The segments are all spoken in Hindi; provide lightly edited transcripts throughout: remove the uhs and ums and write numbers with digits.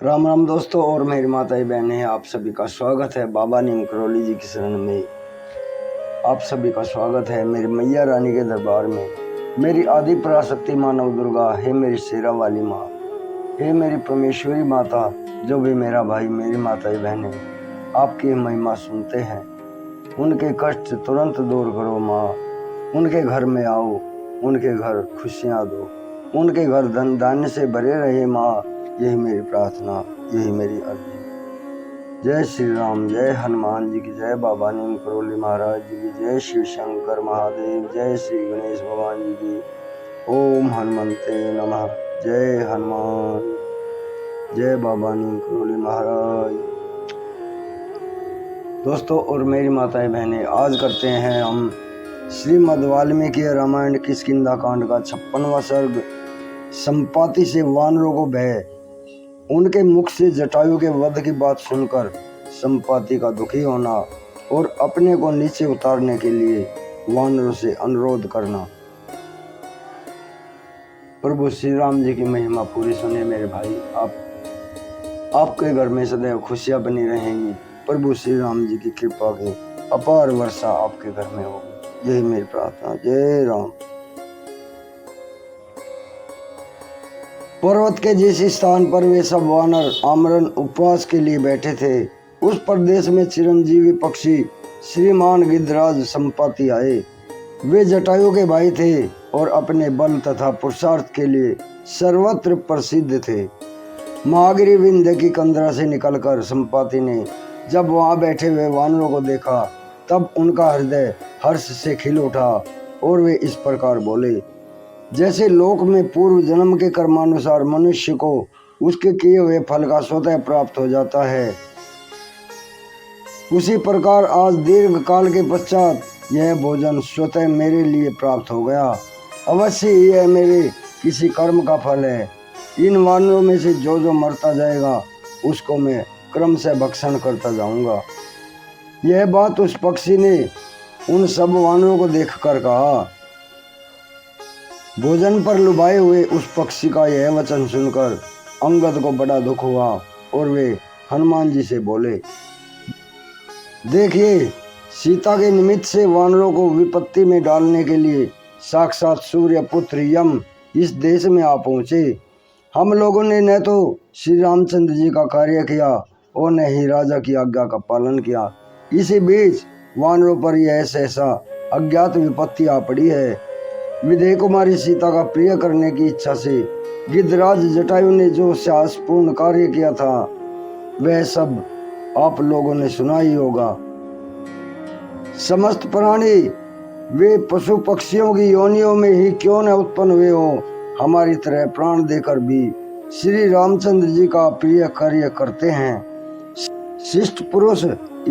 राम राम दोस्तों और मेरी माताएं बहनें, आप सभी का स्वागत है बाबा नीम करौली जी की शरण में। आप सभी का स्वागत है मेरी मैया रानी के दरबार में। मेरी आदि पराशक्ति माँ नव दुर्गा, हे मेरी शेरा वाली माँ, हे मेरी परमेश्वरी माता, जो भी मेरा भाई मेरी माताएं बहनें आपकी महिमा सुनते हैं, उनके कष्ट तुरंत दूर करो माँ। उनके घर में आओ, उनके घर खुशियाँ दो, उनके घर धन धान्य से भरे रहे माँ। यही मेरी प्रार्थना, यही मेरी अर्जी। जय श्री राम, जय हनुमान जी की जय, बाबा नीम करौली महाराज जी की जय, शिव शंकर महादेव, जय श्री गणेश भगवान जी की। ओम हनुमंते नमः। जय हनुमान, जय बाबा नीम करौली महाराज। दोस्तों और मेरी माताएं बहनें, आज करते हैं हम श्रीमद् वाल्मीकि रामायण किष्किंधा कांड का 56वां सर्ग, संपाति से वानरों को भय। उनके मुख से जटायु के वध की बात सुनकर संपाति का दुखी होना और अपने को नीचे उतारने के लिए वानरों से अनुरोध करना। प्रभु श्री राम जी की महिमा पूरी सुने मेरे भाई। आपके घर में सदैव खुशियां बनी रहेंगी। प्रभु श्री राम जी की कृपा की अपार वर्षा आपके घर में होगी, यही मेरी प्रार्थना। जय राम। पर्वत के जिस स्थान पर वे सब वानर आमरण उपवास के लिए बैठे थे, उस प्रदेश में चिरंजीवी पक्षी श्रीमान गिद्धराज संपाति आए। वे जटायु के भाई थे और अपने बल तथा पुरुषार्थ के लिए सर्वत्र प्रसिद्ध थे। महागिरी विंध्य की कंदरा से निकलकर संपाति ने जब वहां बैठे हुए वानरों को देखा, तब उनका हृदय हर्ष से खिल उठा और वे इस प्रकार बोले, जैसे लोक में पूर्व जन्म के कर्मानुसार मनुष्य को उसके किए हुए फल का स्वतः प्राप्त हो जाता है, उसी प्रकार आज दीर्घ काल के पश्चात यह भोजन स्वतः मेरे लिए प्राप्त हो गया। अवश्य यह मेरे किसी कर्म का फल है। इन वानरों में से जो जो मरता जाएगा उसको मैं क्रम से भक्षण करता जाऊंगा। यह बात उस पक्षी ने उन सब वानरों को देखकर कहा। भोजन पर लुभाए हुए उस पक्षी का यह वचन सुनकर अंगद को बड़ा दुख हुआ और वे हनुमान जी से बोले, देखिए, सीता के निमित्त से वानरों को विपत्ति में डालने के लिए साक्षात सूर्य पुत्र यम इस देश में आ पहुँचे। हम लोगों ने न तो श्री रामचंद्र जी का कार्य किया और न ही राजा की आज्ञा का पालन किया। इसी बीच वानरों पर यह सहसा अज्ञात विपत्ति आ पड़ी है। विदेह कुमारी सीता का प्रिय करने की इच्छा से गिद्धराज जटायु ने जो साहसपूर्ण कार्य किया था, वह सब आप लोगों ने सुना ही होगा। समस्त प्राणी वे पशु पक्षियों की योनियों में ही क्यों न उत्पन्न हुए हो, हमारी तरह प्राण देकर भी श्री रामचंद्र जी का प्रिय कार्य करते हैं। शिष्ट पुरुष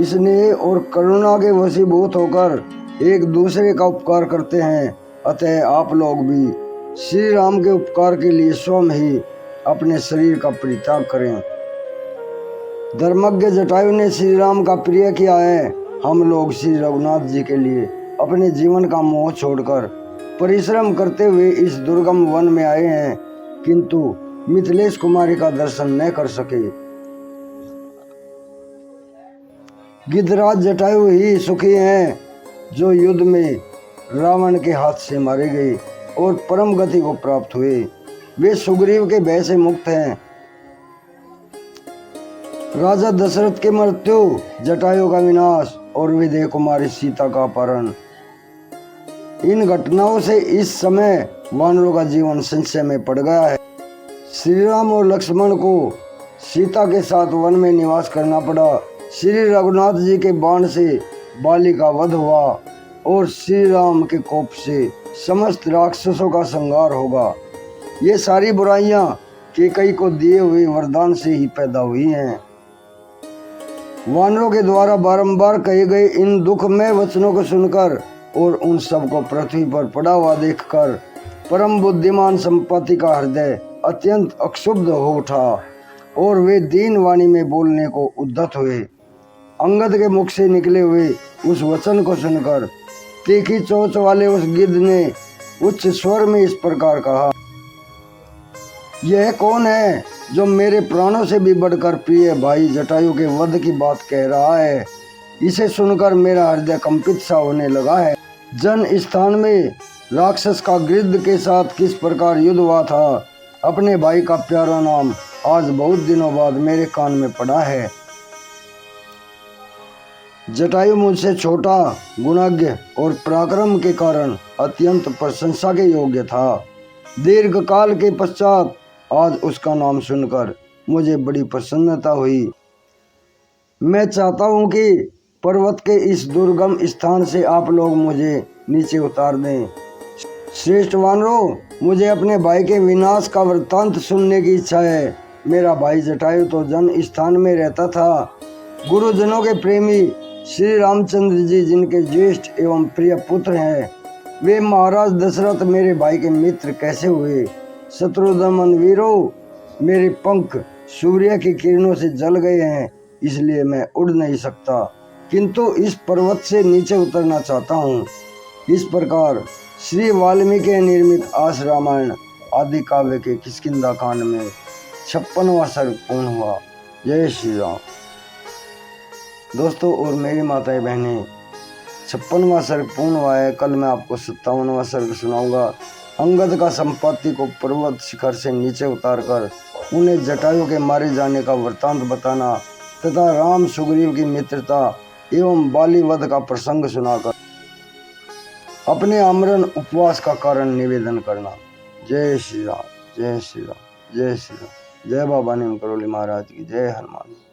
स्नेह और करुणा के वशीभूत होकर एक दूसरे का उपकार करते हैं। अतः आप लोग भी श्री राम के उपकार के लिए स्वयं ही अपने शरीर का परित्याग करें। धर्मज्ञ जटायु ने श्री राम का प्रिय किया है। हम लोग श्री रघुनाथ जी के लिए अपने जीवन का मोह छोड़कर परिश्रम करते हुए इस दुर्गम वन में आए हैं, किंतु मिथिलेश कुमारी का दर्शन न कर सके। गिद्धराज जटायु ही सुखी हैं, जो युद्ध में रावण के हाथ से मारे गए और परम गति को प्राप्त हुए। वे सुग्रीव के भय से मुक्त हैं। राजा दशरथ की मृत्यु, जटायु का विनाश और विदेह कुमारी सीता का अपहरण, इन घटनाओं से इस समय वानरों का जीवन संशय में पड़ गया है। श्री राम और लक्ष्मण को सीता के साथ वन में निवास करना पड़ा। श्री रघुनाथ जी के बाण से बाली का वध हुआ और श्री राम के कोप से समस्त राक्षसों का संहार होगा। ये सारी बुराइयां कैकेयी को दिए हुए वरदान से ही पैदा हुई हैं। वानरों के द्वारा बारंबार कहे गए इन दुखमय वचनों को सुनकर और उन सब को पृथ्वी पर पड़ा हुआ देखकर परम बुद्धिमान संपाति का हृदय अत्यंत अक्षुब्ध हो उठा और वे दीन वाणी में बोलने को उद्यत हुए। अंगद के मुख से निकले हुए उस वचन को सुनकर तीखी चोंच वाले उस गिद्ध ने उच्च स्वर में इस प्रकार कहा, यह कौन है जो मेरे प्राणों से भी बढ़कर प्रिय भाई जटायु के वध की बात कह रहा है। इसे सुनकर मेरा हृदय कंपित सा होने लगा है। जन स्थान में राक्षस का गिद्ध के साथ किस प्रकार युद्ध हुआ था, अपने भाई का प्यारा नाम आज बहुत दिनों बाद मेरे कान में पड़ा है। जटायु मुझसे छोटा, गुणज्ञ और पराक्रम के कारण अत्यंत प्रशंसा के योग्य था। दीर्घ काल के पश्चात आज उसका नाम सुनकर मुझे बड़ी प्रसन्नता हुई। मैं चाहता हूँ कि पर्वत के इस दुर्गम स्थान से आप लोग मुझे नीचे उतार दें। श्रेष्ठ वानरों, मुझे अपने भाई के विनाश का वृत्तांत सुनने की इच्छा है। मेरा भाई जटायु तो जन स्थान में रहता था। गुरुजनों के प्रेमी श्री रामचंद्र जी, जिनके ज्येष्ठ एवं प्रिय पुत्र हैं, वे महाराज दशरथ मेरे भाई के मित्र कैसे हुए? शत्रुदमन वीरों, मेरे पंख सूर्य की किरणों से जल गए हैं, इसलिए मैं उड़ नहीं सकता, किंतु इस पर्वत से नीचे उतरना चाहता हूँ। इस प्रकार श्री वाल्मीकि निर्मित आस रामायण आदि काव्य के किष्किंधा कांड में 56वां सर्ग पूर्ण हुआ। जय श्री राम। दोस्तों और मेरी माताएं बहनें, 56वां सर्ग पूर्ण हुआ है। कल मैं आपको 57वां सर्ग सुनाऊंगा। अंगद का संपत्ति को पर्वत शिखर से नीचे उतारकर उन्हें जटायु के मारे जाने का वृत्तांत बताना तथा राम सुग्रीव की मित्रता एवं बाली वध का प्रसंग सुनाकर अपने आमरण उपवास का कारण निवेदन करना। जय श्री राम, जय श्री राम, जय श्री राम। जय बाबा नीम करोली महाराज की जय। हनुमान।